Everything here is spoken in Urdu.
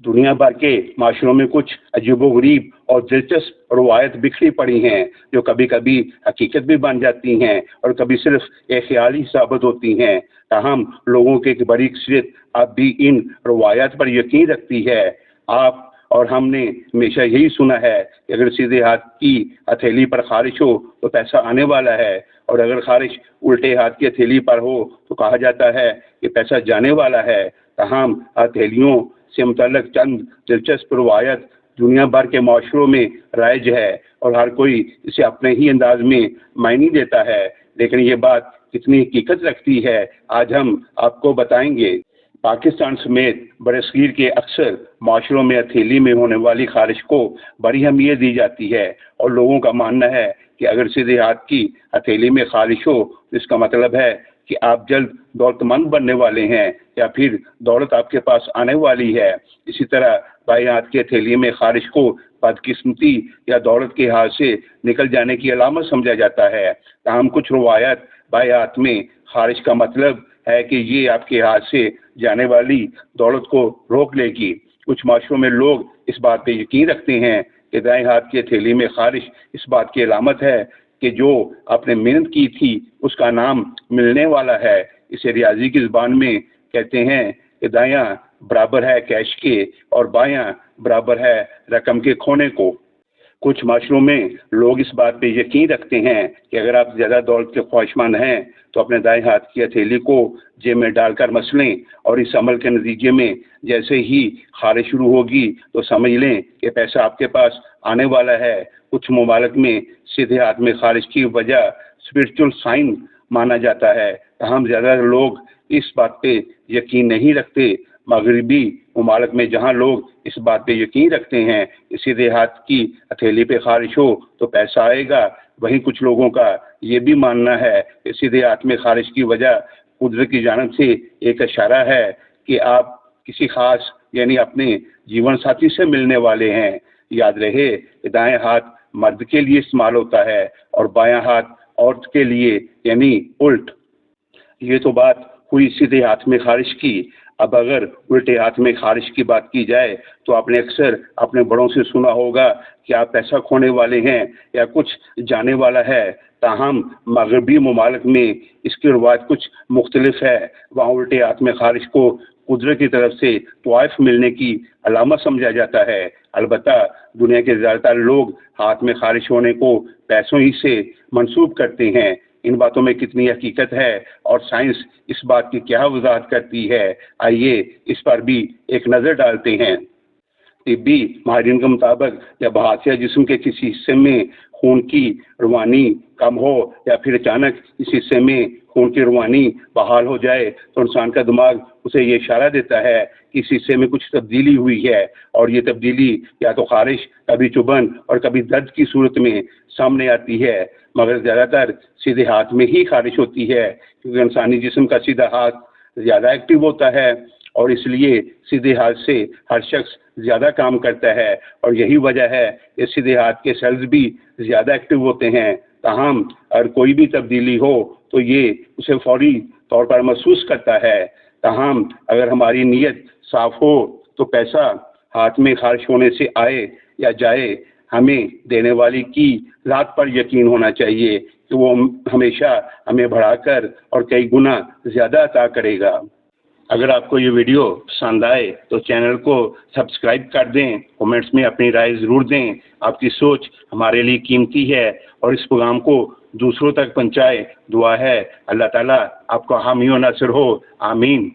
دنیا بھر کے معاشروں میں کچھ عجیب و غریب اور دلچسپ روایت بکھری پڑی ہیں جو کبھی کبھی حقیقت بھی بن جاتی ہیں اور کبھی صرف ایک خیال ہی ثابت ہوتی ہیں۔ تاہم لوگوں کی ایک بڑی اکثریت اب بھی ان روایات پر یقین رکھتی ہے۔ آپ اور ہم نے ہمیشہ یہی سنا ہے کہ اگر سیدھے ہاتھ کی ہتھیلی پر خارش ہو تو پیسہ آنے والا ہے، اور اگر خارش الٹے ہاتھ کی ہتھیلی پر ہو تو کہا جاتا ہے کہ پیسہ جانے والا ہے۔ تاہم ہتھیلیوں سے متعلق چند دلچسپ روایت دنیا بھر کے معاشروں میں رائج ہے، اور ہر کوئی اسے اپنے ہی انداز میں معنی دیتا ہے، لیکن یہ بات کتنی حقیقت رکھتی ہے آج ہم آپ کو بتائیں گے۔ پاکستان سمیت برصغیر کے اکثر معاشروں میں ہتھیلی میں ہونے والی خارش کو بڑی اہمیت دی جاتی ہے، اور لوگوں کا ماننا ہے کہ اگر سیدھے ہاتھ کی ہتھیلی میں خارش ہو تو اس کا مطلب ہے کہ آپ جلد دولت مند بننے والے ہیں، یا پھر دولت آپ کے پاس آنے والی ہے۔ اسی طرح بائیں ہاتھ کی ہتھیلی میں خارش کو بدقسمتی یا دولت کے ہاتھ سے نکل جانے کی علامت سمجھا جاتا ہے۔ تاہم کچھ روایت بائیں ہاتھ میں خارش کا مطلب ہے کہ یہ آپ کے ہاتھ سے جانے والی دولت کو روک لے گی۔ کچھ معاشروں میں لوگ اس بات پہ یقین رکھتے ہیں کہ دائیں ہاتھ کی ہتھیلی میں خارش اس بات کی علامت ہے کہ جو آپ نے محنت کی تھی اس کا نام ملنے والا ہے۔ اسے ریاضی کی زبان میں کہتے ہیں کہ دایاں برابر ہے کیش کے اور بایاں برابر ہے رقم کے کھونے کو۔ کچھ معاشروں میں لوگ اس بات پہ یقین رکھتے ہیں کہ اگر آپ زیادہ دولت کے خواہشمند ہیں تو اپنے دائیں ہاتھ کی ہتھیلی کو جیب میں ڈال کر مس لیں، اور اس عمل کے نتیجے میں جیسے ہی خارش شروع ہوگی تو سمجھ لیں کہ پیسہ آپ کے پاس آنے والا ہے۔ کچھ ممالک میں سیدھے ہاتھ میں خارش کی وجہ اسپرچل سائن مانا جاتا ہے، تاہم زیادہ لوگ اس بات پہ یقین نہیں رکھتے۔ مغربی ممالک میں جہاں لوگ اس بات پہ یقین رکھتے ہیں کہ سیدھے ہاتھ کی ہتھیلی پہ خارش ہو تو پیسہ آئے گا، وہیں کچھ لوگوں کا یہ بھی ماننا ہے کہ سیدھے ہاتھ میں خارش کی وجہ قدرت کی جانب سے ایک اشارہ ہے کہ آپ کسی خاص یعنی اپنے جیون ساتھی سے ملنے والے ہیں۔ یاد رہے کہ دائیں ہاتھ مرد کے لیے استعمال ہوتا ہے اور بایاں ہاتھ عورت کے لیے، یعنی الٹ۔ یہ تو بات ہوئی سیدھے ہاتھ میں خارش کی۔ اب اگر الٹے ہاتھ میں خارش کی بات کی جائے تو آپ نے اکثر اپنے بڑوں سے سنا ہوگا کہ آپ پیسہ کھونے والے ہیں یا کچھ جانے والا ہے۔ تاہم مغربی ممالک میں اس کی روایت کچھ مختلف ہے۔ وہاں الٹے ہاتھ میں خارش کو قدرت کی طرف سے طوائف ملنے کی علامت سمجھا جاتا ہے۔ البتہ دنیا کے زیادہ تر لوگ ہاتھ میں خارش ہونے کو پیسوں ہی سے منسوب کرتے ہیں۔ ان باتوں میں کتنی حقیقت ہے اور سائنس اس بات کی کیا وضاحت کرتی ہے، آئیے اس پر بھی ایک نظر ڈالتے ہیں۔ طبی ماہرین کے مطابق جب ہاتھ یا جسم کے کسی حصے میں خون کی روانی کم ہو یا پھر اچانک اس حصے میں خون کی روانی بحال ہو جائے تو انسان کا دماغ اسے یہ اشارہ دیتا ہے کہ اس حصے میں کچھ تبدیلی ہوئی ہے، اور یہ تبدیلی یا تو خارش، کبھی چبھن اور کبھی درد کی صورت میں سامنے آتی ہے۔ مگر زیادہ تر سیدھے ہاتھ میں ہی خارش ہوتی ہے، کیونکہ انسانی جسم کا سیدھا ہاتھ زیادہ ایکٹیو ہوتا ہے، اور اس لیے سیدھے ہاتھ سے ہر شخص زیادہ کام کرتا ہے، اور یہی وجہ ہے کہ سیدھے ہاتھ کے سیلز بھی زیادہ ایکٹیو ہوتے ہیں۔ تاہم اگر کوئی بھی تبدیلی ہو تو یہ اسے فوری طور پر محسوس کرتا ہے۔ تاہم اگر ہماری نیت صاف ہو تو پیسہ ہاتھ میں خارش ہونے سے آئے یا جائے، ہمیں دینے والی کی ذات پر یقین ہونا چاہیے کہ وہ ہمیشہ ہمیں بڑھا کر اور کئی گنا زیادہ عطا کرے گا۔ اگر آپ کو یہ ویڈیو پسند آئے تو چینل کو سبسکرائب کر دیں، کومنٹس میں اپنی رائے ضرور دیں۔ آپ کی سوچ ہمارے لیے قیمتی ہے، اور اس پیغام کو دوسروں تک پہنچائے۔ دعا ہے اللہ تعالیٰ آپ کا حامی و ناصر ہو، آمین۔